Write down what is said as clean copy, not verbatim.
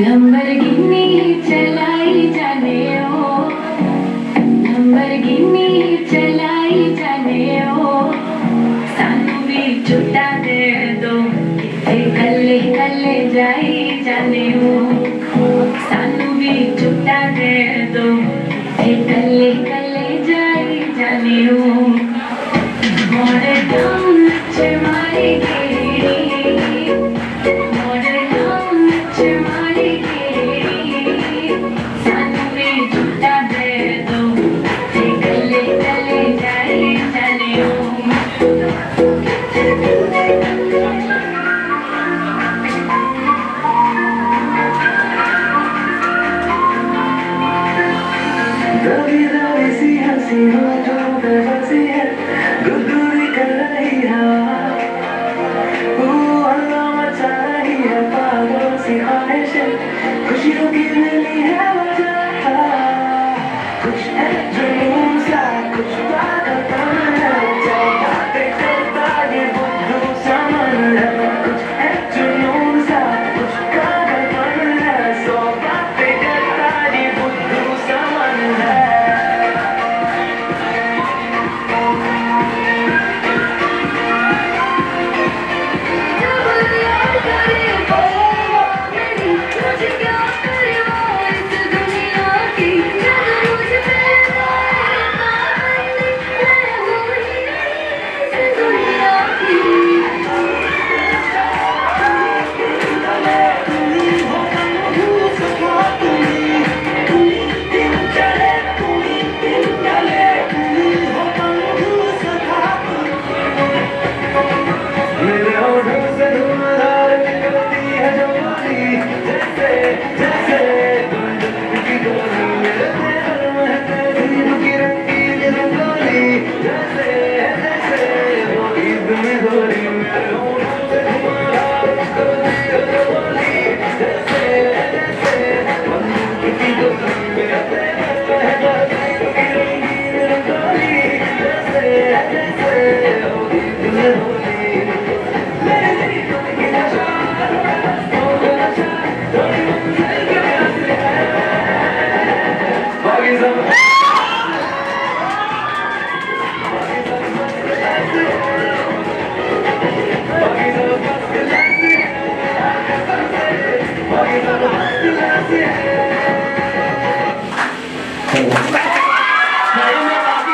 Lamborghini चलाई जाने ओ, Lamborghini चलाई जाने ओ, सानू भी छुट्टा दे दो, कल्ले कल्ले जाई जाने ओ, सानू भी छुट्टा दे दो, कल्ले कल्ले जाई जाने ओ, मोरे गाँव नच मारी गेड़ी, मोरे गाँव नच मारी गेड़ी, सानू भी छुट्टा दे दो, कल्ले कल्ले जाई जाने ओ। दबी दबी सी हंसी होठों पे फंसी है,